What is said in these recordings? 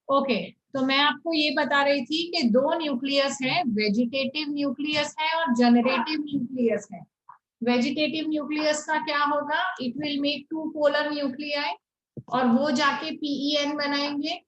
Okay, तो मैं आपको ये बता रही थी कि दो न्यूक्लियस है, वेजिटेटिव न्यूक्लियस है और जनरेटिव न्यूक्लियस है। वेजिटेटिव न्यूक्लियस का क्या होगा, it will make two polar nuclei और वो जाके पीईएन बनाएंगे।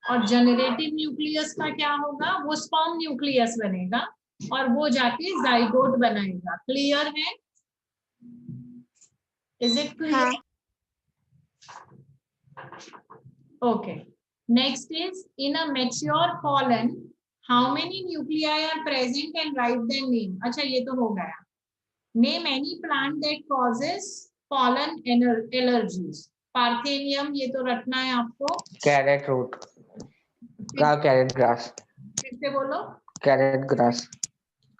और जनरेटिव न्यूक्लियस का क्या होगा, वो स्पर्म न्यूक्लियस बनेगा और वो जाके जाइगोट बनाएगा। क्लियर है? Is it clear? हाँ। Okay. Next is in a mature pollen, how many nuclei are present and write their name. अच्छा, ये तो हो गया. Name any plant that causes pollen allergies. Parthenium, ये तो रटना है आपको. कैरेट रूट फिर का कैरेट ग्रास से बोलो. Carrot grass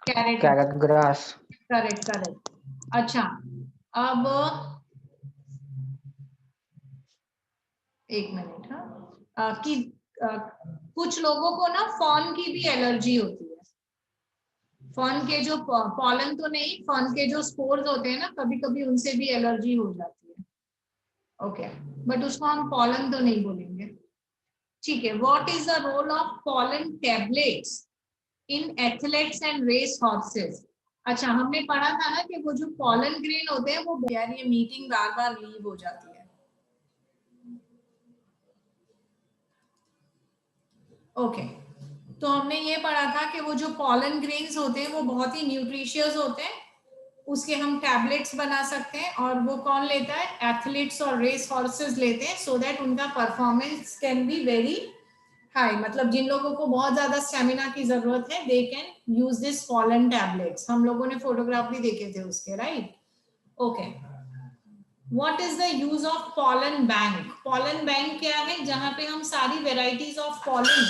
carrot. Carrot grass correct correct. अच्छा, अब एक मिनट. हाँ, कि कुछ लोगों को ना फॉन की भी एलर्जी होती है. फॉन के जो पॉलन तो नहीं, फॉन के जो स्पोर्स होते हैं ना, कभी कभी उनसे भी एलर्जी हो जाती है. ओके, बट उसको हम पॉलन तो नहीं बोलेंगे. ठीक है. What is the role of pollen tablets in athletes and race horses. अच्छा, हमने पढ़ा था ना कि वो जो पॉलन ग्रेन होते हैं वो, यार ये मीटिंग बार बार लीव हो जाती है. ओके, तो हमने ये पढ़ा था कि वो जो पॉलन ग्रेन्स होते हैं वो बहुत ही न्यूट्रिशियस होते हैं. उसके हम टैबलेट्स बना सकते हैं और वो कौन लेता है, एथलीट्स और रेस हॉर्सेस लेते हैं, सो दैट उनका performance can be very high. मतलब जिन लोगों को बहुत ज्यादा स्टेमिना की जरूरत है, they can use this pollen tablets. हम लोगों ने फोटोग्राफ भी देखे थे उसके, right? Okay. What is the use of pollen bank? Pollen bank क्या है, जहां पे हम सारी varieties of pollen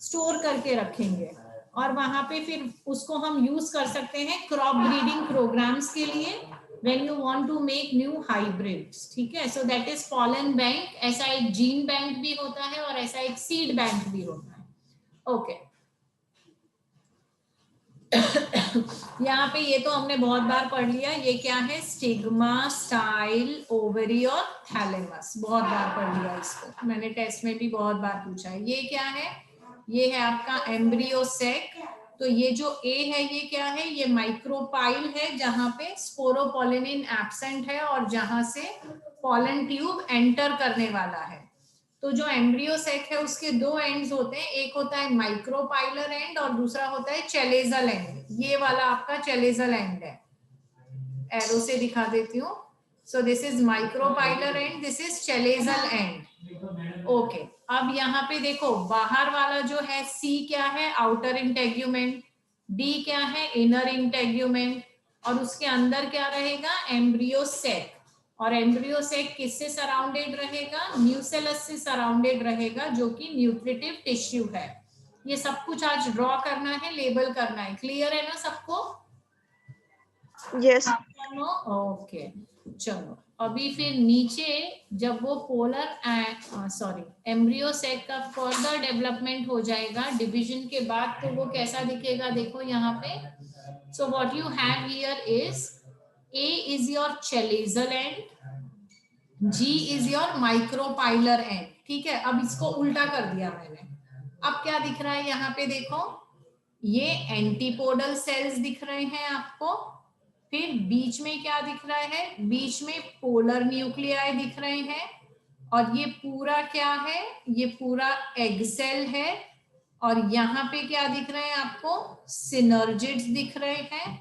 स्टोर करके रखेंगे और वहां पे फिर उसको हम यूज कर सकते हैं क्रॉप ब्रीडिंग प्रोग्राम्स के लिए, when you want to make new hybrids. ठीक है, so that is pollen bank. ऐसा एक जीन बैंक भी होता है और ऐसा एक सीड बैंक भी होता है. ओके. यहाँ पे ये तो हमने बहुत बार पढ़ लिया. ये क्या है, स्टिग्मा, स्टाइल, ओवरी और थैलेमस. बहुत बार पढ़ लिया इसको, मैंने टेस्ट में भी बहुत बार पूछा है. ये क्या है, ये है आपका एम्ब्रियो सेक. तो ये जो ए है ये क्या है, ये माइक्रोपाइल है जहां पे स्पोरोपोलिनिन एब्सेंट है और जहां से पॉलन ट्यूब एंटर करने वाला है. तो जो एम्ब्रियो सेक है उसके दो एंड्स होते हैं, एक होता है माइक्रोपाइलर एंड और दूसरा होता है चेलेजल एंड. ये वाला आपका चेलेजल एंड है, एरो से दिखा देती हूँ. So this is micropylar and, this is chalazal and. Okay, अब यहाँ पे देखो, बाहर वाला जो है सी क्या है, आउटर इंटेग्यूमेंट. डी क्या है, इनर इंटेग्यूमेंट. और उसके अंदर क्या रहेगा, एम्ब्रियो सेक. और एम्ब्रियो सेक किससे सराउंडेड रहेगा, न्यूसेलस से सराउंडेड रहेगा, जो कि न्यूट्रिटिव टिश्यू है. ये सब कुछ आज ड्रॉ करना है, लेबल करना है. क्लियर है ना सबको? यस. ओके. चलो, अभी फिर नीचे जब वो पोलर सॉरी एम्ब्रियो सेक का फर्दर डेवलपमेंट हो जाएगा डिवीजन के बाद, तो वो कैसा दिखेगा, देखो यहाँ पे. So what you have here is A is your chalazial end, G is your micropylar end. ठीक है, अब इसको उल्टा कर दिया मैंने. अब क्या दिख रहा है यहाँ पे, देखो ये एंटीपोडल सेल्स दिख रहे हैं आपको. फिर बीच में क्या दिख रहा है, बीच में पोलर न्यूक्लियाई दिख रहे हैं. और ये पूरा क्या है, ये पूरा एग सेल है. और यहाँ पे क्या दिख रहे हैं आपको, सिनर्जिड्स दिख रहे हैं.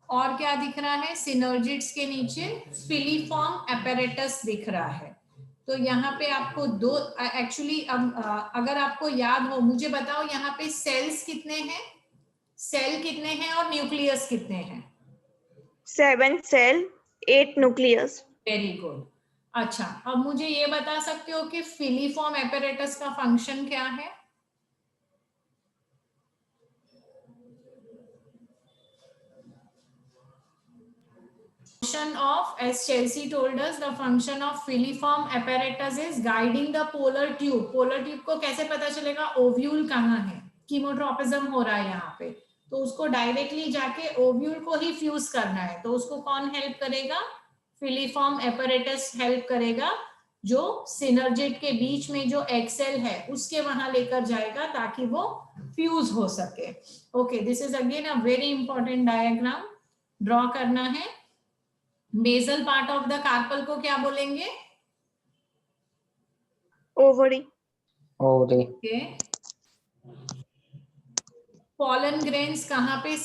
और क्या दिख रहा है, सिनर्जिड्स के नीचे फिलीफॉर्म एपेरेटस दिख रहा है. तो यहाँ पे आपको दो एक्चुअली, अब अगर आपको याद हो मुझे बताओ, यहाँ पे सेल्स कितने हैं, सेल कितने हैं और न्यूक्लियस कितने हैं? 7 सेल 8 न्यूक्लियस. Very good. अच्छा, अब मुझे ये बता सकते हो कि फिलीफॉर्म एपेरेटस का फंक्शन क्या है? Function of, as Chelsea told us, the function of filiform apparatus is guiding the polar tube. polar tube को कैसे पता चलेगा ओव्यूल कहाँ है, कीमोट्रोपिज्म हो रहा है यहाँ पे, तो उसको डायरेक्टली जाके ओव्यूल को ही फ्यूज करना है. तो उसको कौन हेल्प करेगा, फिलीफॉर्म एपेरेटस हेल्प करेगा, जो सिनर्जिड के बीच में जो एग सेल है उसके वहां लेकर जाएगा ताकि वो फ्यूज हो सके। Okay, this is again a very important diagram draw करना है। Basal part of the carpel को क्या बोलेंगे? ovary, ovary, okay, pollen grains कहाँ पे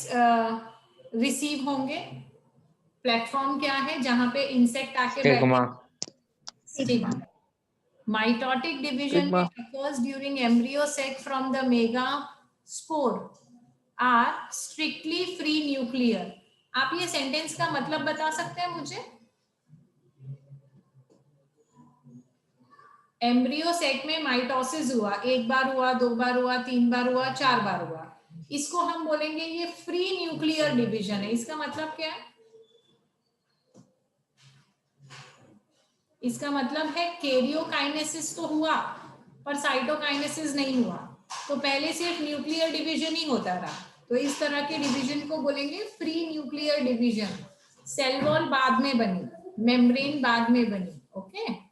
रिसीव होंगे? प्लेटफॉर्म क्या है जहां पे इंसेक्ट आके stigma, बैठे? Mitotic division stigma, occurs during embryo sac from the megaspore are strictly free nuclear। आप ये सेंटेंस का मतलब बता सकते हैं मुझे? एम्ब्रियो सेक में माइटोसिस हुआ, एक बार हुआ, दो बार हुआ, तीन बार हुआ, चार बार हुआ, इसको हम बोलेंगे ये फ्री न्यूक्लियर डिवीजन है। इसका मतलब क्या है? इसका मतलब है कैरियोकाइनेसिस तो हुआ पर साइटोकाइनेसिस नहीं हुआ, तो पहले सिर्फ न्यूक्लियर डिवीजन ही होता रहा, तो इस तरह के डिवीजन को बोलेंगे free nuclear division. Cell wall बाद में बनी, मेम्ब्रेन बाद में बनी। ओके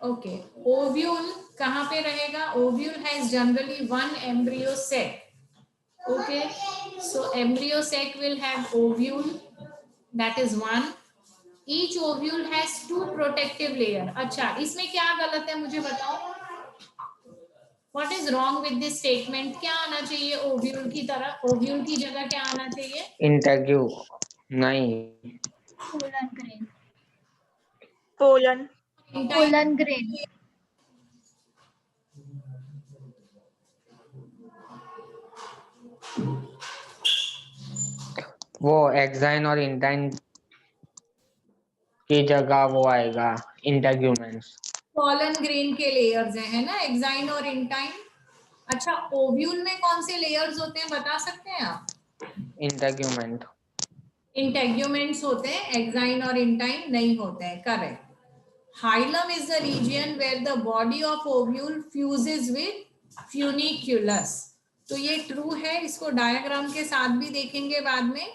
ओके, ओव्यूल कहाँ पे रहेगा? Ovule has generally one embryo sac. Okay, so embryo sac will have ovule, that is one. Each ovule has two protective layer। अच्छा, इसमें क्या गलत है मुझे बताओ? What is wrong with this statement? क्या आना चाहिए ओव्यूल की तरह? ओव्यूल की जगह क्या आना चाहिए? integue, नहीं, pollen grain, pollen, pollen grain, वो एक्साइन और इंटाइन की जगह वो आएगा इंटेग्यूमेंट्स। पॉलन ग्रेन के लेयर्स है ना, एक्साइन और इंटाइन। अच्छा, ओव्यूल में कौन से लेयर्स होते हैं बता सकते हैं आप? इंटेग्यूमेंट, इंटेग्यूमेंट्स होते हैं, एक्साइन और इंटाइन नहीं होते हैं। Correct. Hilum is the region where the body of ovule fuses with funiculus। तो ये ट्रू है, इसको डायग्राम के साथ भी देखेंगे बाद में।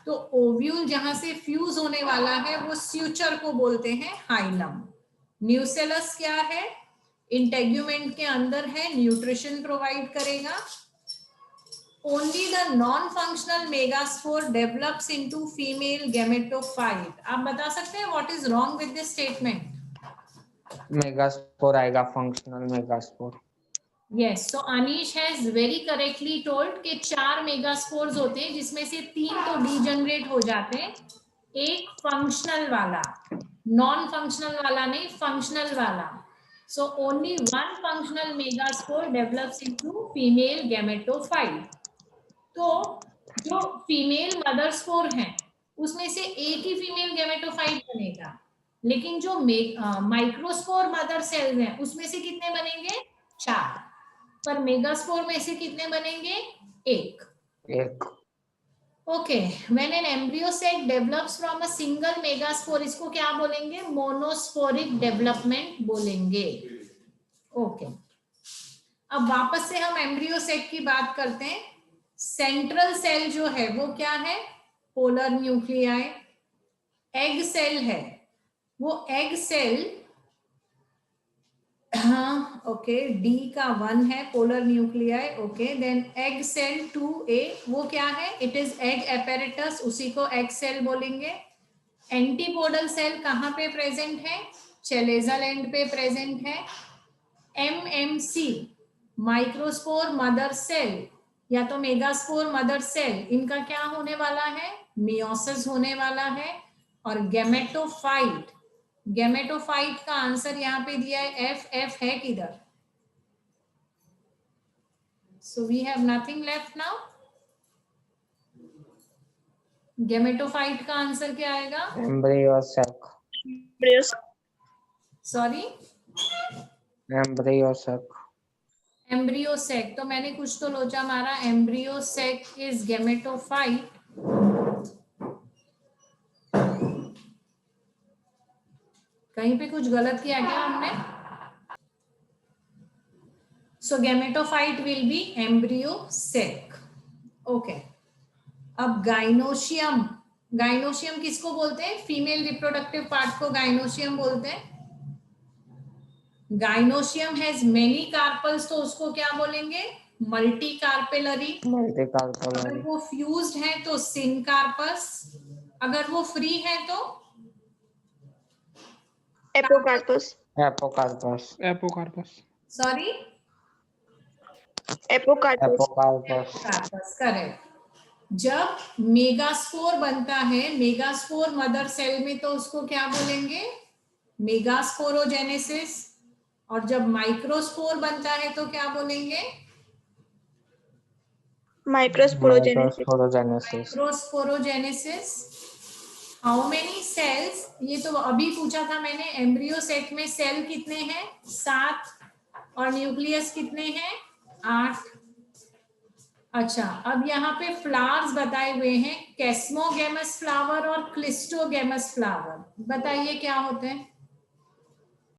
तो ओव्यूल जहां से फ्यूज होने वाला है वो स्यूचर को बोलते हैं हाइलम। न्यूसेलस क्या है? इंटेग्यूमेंट के अंदर है, न्यूट्रिशन प्रोवाइड करेगा। Only the non-functional megaspore develops into female gametophyte। आप बता सकते हैं what is wrong with this statement? Megaspore आएगा, functional megaspore. Yes, so Anish has very correctly told कि 4 मेगास्पोर्स होते हैं जिसमें से 3 तो डीजनरेट हो जाते हैं, एक फंक्शनल वाला, नॉन फंक्शनल वाला नहीं, फंक्शनल वाला। So only one functional megaspore develops into female gametophyte। तो जो फीमेल मदर स्पोर है उसमें से एक ही फीमेल गैमेटोफाइट बनेगा, लेकिन जो माइक्रोस्पोर मदर सेल्स हैं उसमें से कितने बनेंगे? 4। पर मेगास्पोर में से कितने बनेंगे? एक। Okay, when an embryo sac develops from a single megaspore, इसको क्या बोलेंगे? मोनोस्पोरिक डेवलपमेंट बोलेंगे। ओके, अब वापस से हम एम्ब्रियो सेक की बात करते हैं। सेंट्रल सेल जो है वो क्या है? Polar nuclei. एग सेल है, वो एग सेल, हाँ ओके, डी का 1 है polar nuclei. Okay, then egg cell 2a, वो क्या है? इट इज एग एपेरेटस, उसी को एग सेल बोलेंगे। एंटीपोडल सेल कहाँ पे प्रेजेंट है? चेलेजल एंड पे प्रेजेंट है। MMC माइक्रोस्पोर मदर सेल या तो मेगास्पोर मदर सेल, इनका क्या होने वाला है? मियोसिस होने वाला है। और गैमेटोफाइट, गैमेटोफाइट का आंसर यहाँ पे दिया है FF है किधर? So we have nothing left now. Gametophyte का आंसर क्या आएगा? Embryo sac, embryos, sorry, embryo sac, embryo sac. तो मैंने कुछ तो लोचा मारा। Embryo sac is gametophyte. कहीं पे कुछ गलत किया क्या हमने? So gametophyte will be embryo sac. Okay, अब गाइनोशियम गाइनोशियम किसको बोलते हैं? फीमेल रिप्रोडक्टिव पार्ट को गाइनोशियम बोलते हैं। गाइनोशियम हैज मेनी कार्पल्स, तो उसको क्या बोलेंगे? Multi carpellary. अगर वो फ्यूज्ड है तो सिनकार्पस, अगर वो फ्री है तो apocarpous. Apocarpous. Apocarpous. Sorry, apocarpous. Apocarpous. Correct. जब मेगास्पोर बनता है, मेगास्पोर मदर सेल में, तो उसको क्या बोलेंगे? मेगास्पोरोजेनेसिस। और जब माइक्रोस्पोर बनता है तो क्या बोलेंगे? Microsporogenesis. Microsporogenesis. How many cells, ये तो अभी पूछा था मैंने, एम्ब्रियो सेट में सेल कितने हैं? 7, और न्यूक्लियस कितने हैं? 8। अच्छा, अब यहाँ पे फ्लावर्स बताए हुए हैं, कैस्मोगेमस फ्लावर और क्लिस्टोगेमस फ्लावर। बताइए क्या होते हैं?